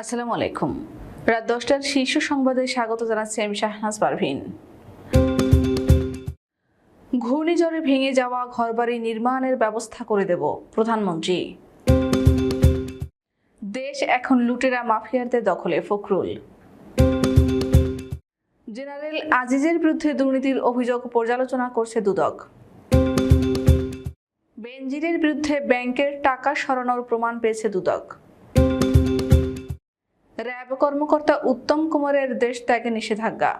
আসসালামু আলাইকুম। রাত 10টার শীর্ষ সংবাদে স্বাগত জানাচ্ছি আমি শাহনাজ পারভীন। ঘূর্ণিঝড়ে ভেঙে যাওয়া ঘরবাড়ি নির্মাণের ব্যবস্থা করে দেব প্রধানমন্ত্রী। দেশ এখন লুটেরা মাফিয়ারদের দখলে ফখরুল। জেনারেল আজিজের বিরুদ্ধে দুর্নীতির অভিযোগ পর্যালোচনা করছে দুদক। বেনজিরের বিরুদ্ধে ব্যাংকের টাকা সরানোর প্রমাণ পেয়েছে দুদক। র্যাব কর্মকর্তা উত্তম কুমারের দেশ ত্যাগে নিষেধাজ্ঞা।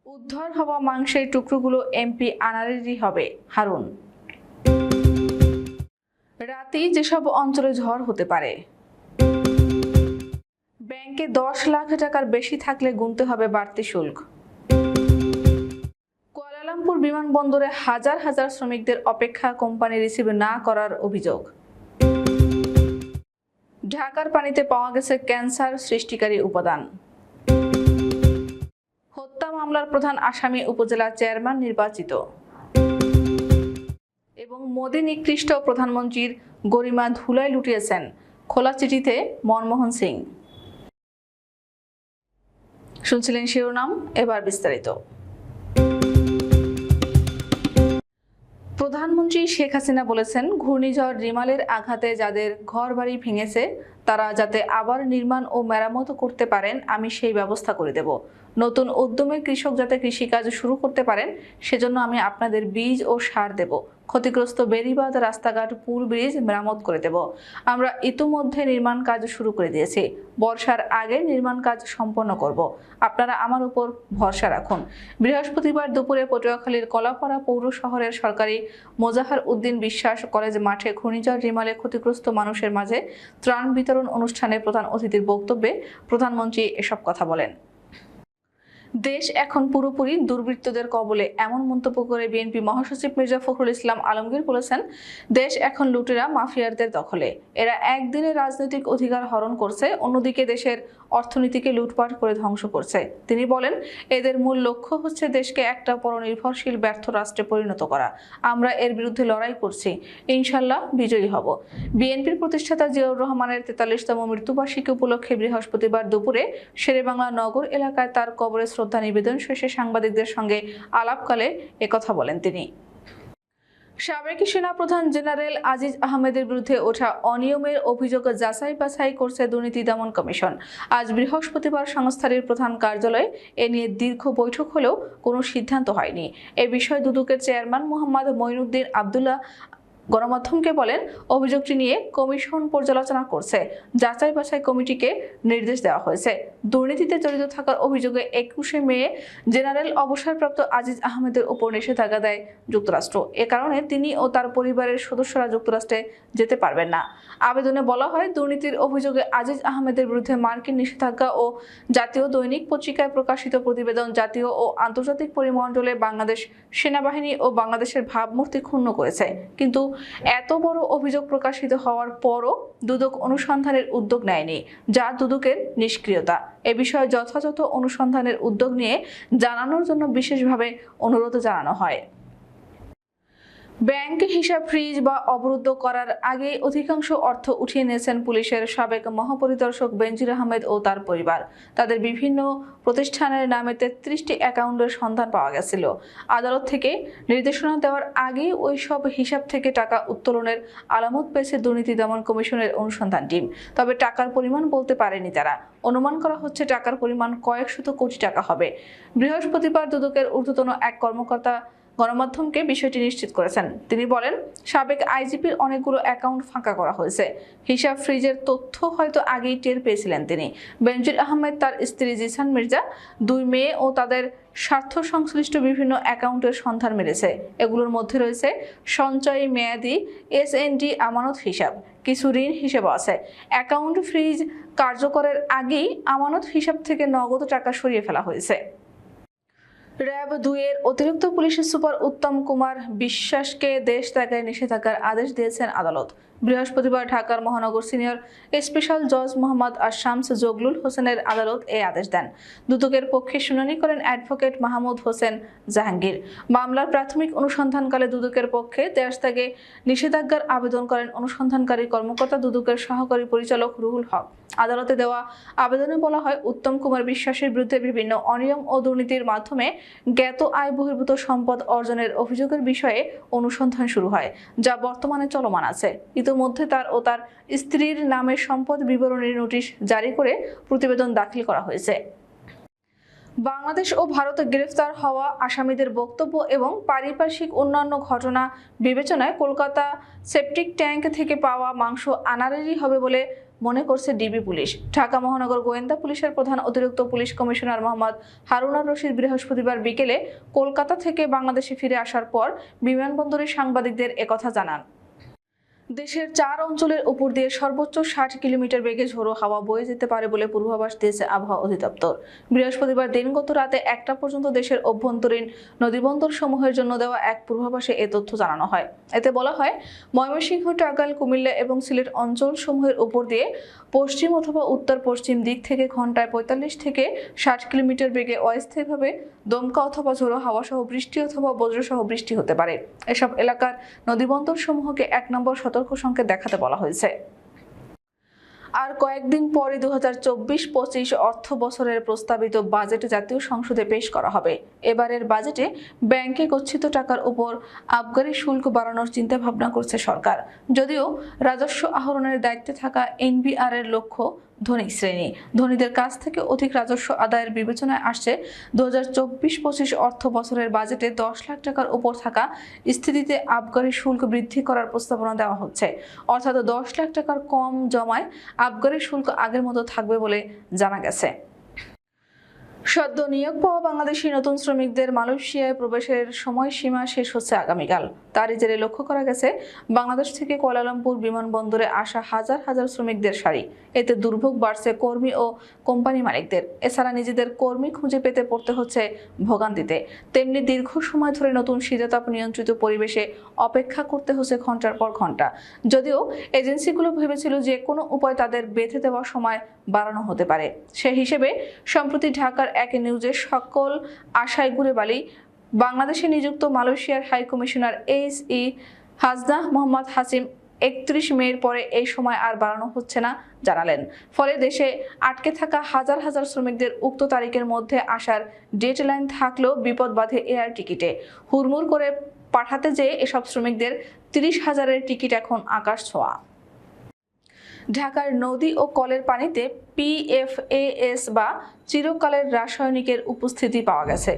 উদ্ধার হওয়া মাংসের টুকরোগুলো এমপি আনারেরই হবে হারুন। রাতেই যেসব অঞ্চলে ঝড় হতে পারে। ব্যাংকে 10 লাখ টাকার বেশি থাকলে গুনতে হবে বাড়তি শুল্ক। কুয়ালালামপুর বিমানবন্দরে হাজার হাজার শ্রমিকদের অপেক্ষা কোম্পানি রিসিভ না করার অভিযোগ। ঢাকার পানিতে পাওয়া গেছে ক্যান্সার সৃষ্টিকারী উপাদান। হত্যা মামলার প্রধান আসামি উপজেলা চেয়ারম্যান নির্বাচিত। এবং মোদী নিকৃষ্ট প্রধানমন্ত্রীর গরিমা ধুলায় লুটিয়েছেন খোলা চিঠিতে মনমোহন সিং। শুনছিলেন শিরোনাম, এবার বিস্তারিত। প্রধানমন্ত্রী শেখ হাসিনা বলেছেন, ঘূর্ণিঝড় রিমালের আঘাতে যাদের ঘরবাড়ি ভেঙেছে তারা যাতে আবার নির্মাণ ও মেরামত করতে পারেন আমি সেই ব্যবস্থা করে দেব। নতুন উদ্যমে কৃষক যাতে কৃষিকাজ শুরু করতে পারেন সেজন্য আমি আপনাদের বীজ ও সার দেব। ক্ষতিগ্রস্ত বেড়িবাঁধ, রাস্তাঘাট, পুল, ব্রিজ মেরামত করে দেব। আমরা ইতিমধ্যে নির্মাণ কাজ শুরু করে দিয়েছি। বর্ষার আগে নির্মাণ কাজ সম্পন্ন করব। আপনারা আমার উপর ভরসা রাখুন। বৃহস্পতিবার দুপুরে পটুয়াখালীর কলাপাড়া পৌর শহরের সরকারি মোজাহার উদ্দিন বিশ্বাস কলেজ মাঠে ঘূর্ণিঝড় রিমালে ক্ষতিগ্রস্ত মানুষের মাঝে ত্রাণ বিতরণ অনুষ্ঠানে প্রধান অতিথির বক্তব্যে প্রধানমন্ত্রী এসব কথা বলেন। দেশ এখন পুরোপুরি দুর্বৃত্তদের কবলে, এমন মন্তব্য করে বিএনপি মহাসচিব মির্জা ফখরুল ইসলাম আলমগীর বলেছেন, দেশ এখন লুটেরা মাফিয়ারদের দখলে। এরা একদিনে রাজনৈতিক অধিকার হরণ করছে, অন্যদিকে দেশের অর্থনীতিকে লুটপাট করে ধ্বংস করছে। তিনি বলেন, এদের মূল লক্ষ্য হচ্ছে দেশকে একটা পরনির্ভরশীল ব্যর্থ রাষ্ট্রে পরিণত করা। আমরা এর বিরুদ্ধে লড়াই করছি, ইনশাল্লাহ বিজয়ী হব। বিএনপির প্রতিষ্ঠাতা জিয়াউর রহমানের 43তম মৃত্যুবার্ষিকী উপলক্ষে বৃহস্পতিবার দুপুরে শেরেবাংলা নগর এলাকায় তার কবরে শ্রদ্ধা নিবেদন শেষে সাংবাদিকদের সঙ্গে আলাপকালে একথা বলেন তিনি। সাবেক সেনাপ্রধান জেনারেল আজিজ আহমেদের বিরুদ্ধে ওঠা অনিয়মের অভিযোগ যাচাই বাছাই করছে দুর্নীতি দমন কমিশন। আজ বৃহস্পতিবার সংস্থাটির প্রধান কার্যালয়ে এ নিয়ে দীর্ঘ বৈঠক হলেও কোনো সিদ্ধান্ত হয়নি। এ বিষয়ে দুদকের চেয়ারম্যান মোহাম্মদ মঈনুদ্দিন আবদুল্লাহ গণমাধ্যমকে বলেন, অভিযোগটি নিয়ে কমিশন পর্যালোচনা করছে। যাচাই বাছাই কমিটিকে নির্দেশ দেওয়া হয়েছে। দুর্নীতিতে জড়িত থাকার অভিযোগে 21শে মে জেনারেল অবসরপ্রাপ্ত আজিজ আহমেদের উপর নিষেধাজ্ঞা দেয় যুক্তরাষ্ট্র। এ কারণে তিনি ও তার পরিবারের সদস্যরা যুক্তরাষ্ট্রে যেতে পারবেন না। আবেদনে বলা হয়, দুর্নীতির অভিযোগে আজিজ আহমেদের বিরুদ্ধে মার্কিন নিষেধাজ্ঞা ও জাতীয় দৈনিক পত্রিকায় প্রকাশিত প্রতিবেদন জাতীয় ও আন্তর্জাতিক পরিমণ্ডলে বাংলাদেশ সেনাবাহিনী ও বাংলাদেশের ভাবমূর্তি ক্ষুণ্ণ করেছে। কিন্তু এত বড় অভিযোগ প্রকাশিত হওয়ার পরও দুদক অনুসন্ধানের উদ্যোগ নেয়নি, যা দুদকের নিষ্ক্রিয়তা। এ বিষয়ে যথাযথ অনুসন্ধানের উদ্যোগ নিয়ে জানানোর জন্য বিশেষভাবে অনুরোধ জানানো হয়। ব্যাংক হিসাব ফ্রিজ বা অবরুদ্ধ করার আগে অধিকাংশ অর্থ উঠিয়ে নিয়েছেন পুলিশের সাবেক মহাপরিদর্শক বেনজির আহমেদ ও তার পরিবার। তাদের বিভিন্ন প্রতিষ্ঠানের নামে 33টি অ্যাকাউন্টের সন্ধান পাওয়া গেছিল। আদালত থেকে নির্দেশনা দেওয়ার আগেই ওই সব হিসাব থেকে টাকা উত্তোলনের আলামত পেয়েছে দুর্নীতি দমন কমিশনের অনুসন্ধান টিম। তবে টাকার পরিমাণ বলতে পারেনি তারা। অনুমান করা হচ্ছে টাকার পরিমাণ কয়েক শত কোটি টাকা হবে। বৃহস্পতিবার দুদকের ঊর্ধ্বতন এক কর্মকর্তা গণমাধ্যমকে বিষয়টি নিশ্চিত করেছেন। তিনি বলেন, সাবেক আইজিপির অনেকগুলো অ্যাকাউন্ট ফাঁকা করা হয়েছে। হিসাব ফ্রিজের তথ্য হয়তো আগেই টের পেয়েছিলেন তিনি। বেনজির আহমেদ, তার স্ত্রী জিসান মির্জা, 2 মেয়ে ও তাদের স্বার্থ সংশ্লিষ্ট বিভিন্ন অ্যাকাউন্টের সন্ধান মিলেছে। এগুলোর মধ্যে রয়েছে সঞ্চয়ী, মেয়াদি, SND, আমানত হিসাব, কিছু ঋণ হিসেব আছে। অ্যাকাউন্ট ফ্রিজ কার্যকরের আগেই আমানত হিসাব থেকে নগদ টাকা সরিয়ে ফেলা হয়েছে। র্যাব ২ এর অতিরিক্ত পুলিশ সুপার উত্তম কুমার বিশ্বাসকে দেশ ত্যাগের নিষেধাজ্ঞার আদেশ দিয়েছেন আদালত। বৃহস্পতিবার ঢাকার মহানগর সিনিয়র স্পেশাল জজ মোহাম্মদ আশামস জগলুল হোসেনের আদালত এই আদেশ দেন। দুদকের পক্ষে শুনানি করেন অ্যাডভোকেট মাহমুদ হোসেন জাহাঙ্গীর। মামলার প্রাথমিক অনুসন্ধানকালে দুদকের পক্ষে দেশ ত্যাগে নিষেধাজ্ঞার আবেদন করেন অনুসন্ধানকারী কর্মকর্তা দুদকের সহকারী পরিচালক রুহুল হক। আদালতে দেওয়া আবেদনে বলা হয়, উত্তম কুমার বিশ্বাসের বিরুদ্ধে বিভিন্ন অনিয়ম ও দুর্নীতির মাধ্যমে জ্ঞাত আয় বহির্ভূত সম্পদ অর্জনের অভিযোগের বিষয়ে অনুসন্ধান শুরু হয়, যা বর্তমানে চলমান আছে। ইতোমধ্যে তার ও তার স্ত্রীর নামে সম্পদ বিবরণীর নোটিশ জারি করে প্রতিবেদন দাখিল করা হয়েছে। বাংলাদেশ ও ভারতে গ্রেফতার হওয়া আসামিদের বক্তব্য এবং পারিপার্শ্বিক অন্যান্য ঘটনা বিবেচনায় কলকাতা সেপটিক ট্যাঙ্ক থেকে পাওয়া মাংস আনারেরই হবে বলে মনে করছে ডিবি পুলিশ। ঢাকা মহানগর গোয়েন্দা পুলিশের প্রধান অতিরিক্ত পুলিশ কমিশনার মোহাম্মদ হারুনার রশিদ বৃহস্পতিবার বিকেলে কলকাতা থেকে বাংলাদেশে ফিরে আসার পর বিমানবন্দরে সাংবাদিকদের একথা জানান। দেশের 4 অঞ্চলের উপর দিয়ে সর্বোচ্চ 60 কিলোমিটার বেগে ঝোড়ো হাওয়া বয়ে যেতে পারে বলে পূর্বাভাস দিয়েছে আবহাওয়া অধিদপ্তর। বৃহস্পতিবার দিনগত রাতে 1টা পর্যন্ত দেশের অভ্যন্তরীণ নদীবন্দর সমূহের জন্য দেওয়া এক পূর্বাভাসে এ তথ্য জানানো হয়। এতে বলা হয়, ময়মনসিংহ, টাঙ্গাইল, কুমিল্লা এবং সিলেট অঞ্চল সমূহের উপর দিয়ে পশ্চিম অথবা উত্তর পশ্চিম দিক থেকে ঘন্টায় 45 থেকে 60 কিলোমিটার বেগে অস্থায়ীভাবে দমকা অথবা ঝোড়ো হাওয়া সহ বৃষ্টি অথবা বজ্রসহ বৃষ্টি হতে পারে। এসব এলাকার নদীবন্দর সমূহকে 1 নম্বর সতর্ক সংকেত দেখাতে বলা হয়েছে। আর কয়েকদিন পরে 2024-25 অর্থ বছরের প্রস্তাবিত বাজেট জাতীয় সংসদে পেশ করা হবে। এবারের বাজেটে ব্যাংকে গচ্ছিত টাকার উপর আবগারি শুল্ক বাড়ানোর চিন্তা ভাবনা করছে সরকার। যদিও রাজস্ব আহরণের দায়িত্বে থাকা এনবিআর এর লক্ষ্য ধনী শ্রেণী। ধনীদের কাছ থেকে অধিক রাজস্ব আদায়ের বিবেচনায় আসছে 2024-25 অর্থ বছরের বাজেটে 10 লাখ টাকার উপর থাকা স্থিতিতে আবগারি শুল্ক বৃদ্ধি করার প্রস্তাবনা দেওয়া হচ্ছে। অর্থাৎ 10 লাখ টাকার কম জমায় আবগারি শুল্ক আগের মতো থাকবে বলে জানা গেছে। সদ্য নিয়োগ পাওয়া বাংলাদেশি নতুন শ্রমিকদের মালয়েশিয়ায় প্রবেশের সময়সীমা শেষ হচ্ছে আগামীকাল। তারই জেরে লক্ষ্য করা গেছে বাংলাদেশ থেকে কুয়ালালামপুর বিমানবন্দরে আসা হাজার হাজার শ্রমিকদের সারি। এতে দুর্ভোগ বাড়ছে কর্মী ও কোম্পানি মালিকদের। এছাড়া নিজেদের কর্মী খুঁজে পেতে পড়তে হচ্ছে ভোগান্তিতে। তেমনি দীর্ঘ সময় ধরে নতুন শীতাতাপ নিয়ন্ত্রিত পরিবেশে অপেক্ষা করতে হচ্ছে ঘন্টার পর ঘন্টা। যদিও এজেন্সিগুলো ভেবেছিল যে কোনো উপায় তাদের বেঁধে দেওয়ার সময় বাড়ানো হতে পারে। সেই হিসেবে সম্প্রতি ঢাকার এক নিউজে সকল আশায় ঘুরে বালি বাংলাদেশে নিযুক্ত মালয়েশিয়ার high commissioner HE. হাসনাহ Mohammad Hashim 31 মের পরে এই সময় আর বাড়ানো হচ্ছে না জানালেন। ফলে দেশে আটকে থাকা হাজার হাজার শ্রমিকদের উক্ত তারিখের মধ্যে আসার ডেডলাইন থাকলেও বিপদ বাধে এয়ার টিকিটে। হুড়মুড় করে পাঠাতে যেয়ে এসব শ্রমিকদের 30,000-এর টিকিট এখন আকাশ ছোঁয়া। ঢাকার নদী ও কলের পানিতে PFAS বা চিরকালের রাসায়নিকের উপস্থিতি পাওয়া গেছে।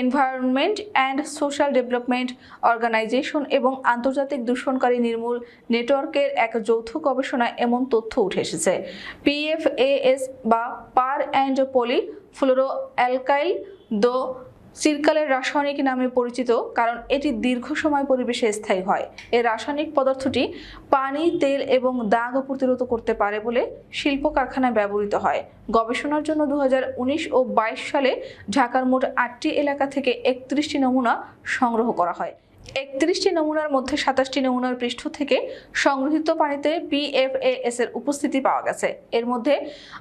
Environment and social development organisation এবং আন্তর্জাতিক দূষণকারী নির্মূল নেটওয়ার্কের এক যৌথ গবেষণায় এমন তথ্য উঠে এসেছে। PFAS বা পার অ্যান্ড পলি ফ্লোরো অ্যালকাইল দো চিরকালের রাসায়নিক নামে পরিচিত, কারণ এটি দীর্ঘ সময় পরিবেশে স্থায়ী হয়। এই রাসায়নিক পদার্থটি পানি, তেল এবং দাগ প্রতিরোধ করতে পারে বলে শিল্প কারখানায় ব্যবহৃত হয়। গবেষণার জন্য 2019 ও 22 সালে ঢাকার মোট 8টি এলাকা থেকে 31টি নমুনা সংগ্রহ করা হয়। 31টি নমুনার মধ্যে 27টি নমুনার পৃষ্ঠ থেকে সংগৃহীত পানিতে PFAS এর উপস্থিতি পাওয়া গেছে। এর মধ্যে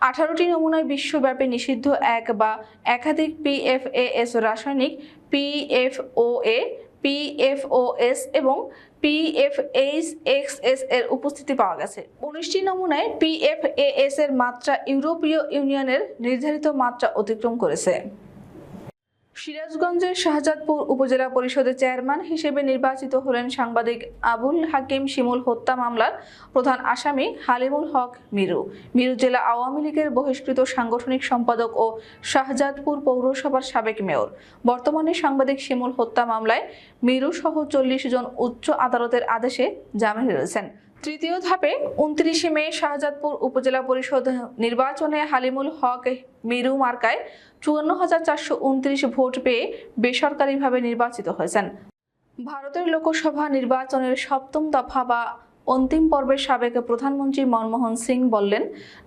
18টি নমুনায় বিশ্বব্যাপী নিষিদ্ধ এক বা একাধিক PFAS রাসায়নিক PFOA, PFOS এবং PFASXS এর উপস্থিতি পাওয়া গেছে। 19টি নমুনায় PFAS এর মাত্রা ইউরোপীয় ইউনিয়নের নির্ধারিত মাত্রা অতিক্রম করেছে। সিরাজগঞ্জের শাহজাদপুর উপজেলা পরিষদের চেয়ারম্যান হিসেবে নির্বাচিত হলেন সাংবাদিক আবুল হাকিম শিমুল হত্যা মামলার প্রধান আসামি হালিমুল হক মিরু। মিরু জেলা আওয়ামী লীগের বহিষ্কৃত সাংগঠনিক সম্পাদক ও শাহজাদপুর পৌরসভার সাবেক মেয়র। বর্তমানে সাংবাদিক শিমুল হত্যা মামলায় মিরু সহ 40 জন উচ্চ আদালতের আদেশে জামিনে রয়েছেন। তৃতীয় ধাপে 29 মে শাহজাদপুর উপজেলা পরিষদ নির্বাচনে হালিমুল হক মিরু মার্কায় 54,429 ভোট পেয়ে বেসরকারিভাবে নির্বাচিত হয়েছেন। ভারতের লোকসভা নির্বাচনের 7ম দফা বা অন্তিম পর্বে সাবেক প্রধানমন্ত্রী মনমোহন সিং বললেন,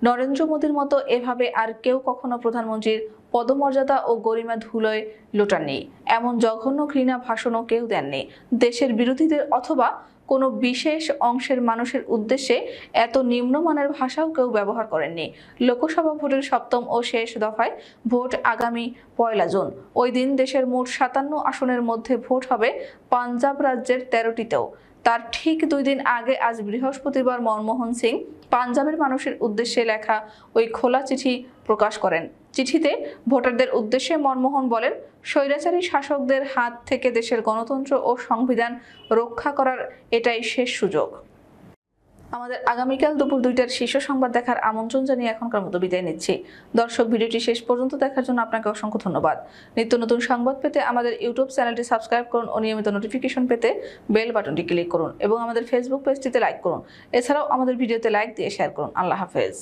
নরেন্দ্র মোদীর মতো এভাবে আর কেউ কখনো প্রধানমন্ত্রীর পদমর্যাদা ও গরিমা ধুলোয় লোটাননি। এমন জঘন্য ঘৃণা ভাষণও কেউ দেননি। দেশের বিরোধীদের অথবা কোনো বিশেষ অংশের মানুষের উদ্দেশ্যে এত নিম্নমানের ভাষাও কেউ ব্যবহার করেননি। লোকসভা ভোটের সপ্তম ও শেষ দফায় ভোট আগামী 1 জুন। ওই দিন দেশের মোট 57 আসনের মধ্যে ভোট হবে পাঞ্জাব রাজ্যের 13টিতেও। তার ঠিক 2 দিন আগে আজ বৃহস্পতিবার মনমোহন সিং পাঞ্জাবের মানুষের উদ্দেশ্যে লেখা ওই খোলা চিঠি প্রকাশ করেন। চিঠিতে ভোটারদের উদ্দেশ্যে মনমোহন বলেন, স্বৈরাচারী শাসকদের হাত থেকে দেশের গণতন্ত্র ও সংবিধান রক্ষা করার এটাই শেষ সুযোগ। আমাদের আগামীকাল দুপুর 2টার শীর্ষ সংবাদ দেখার আমন্ত্রণ জানিয়ে এখনকার মতো বিদায় নিচ্ছি। দর্শক, ভিডিওটি শেষ পর্যন্ত দেখার জন্য আপনাকে অসংখ্য ধন্যবাদ। নিত্য নতুন সংবাদ পেতে আমাদের ইউটিউব চ্যানেলটি সাবস্ক্রাইব করুন ও নিয়মিত নোটিফিকেশন পেতে বেল বাটনটি ক্লিক করুন এবং আমাদের ফেসবুক পেজটিতে লাইক করুন। এছাড়াও আমাদের ভিডিওতে লাইক দিয়ে শেয়ার করুন। আল্লাহ হাফেজ।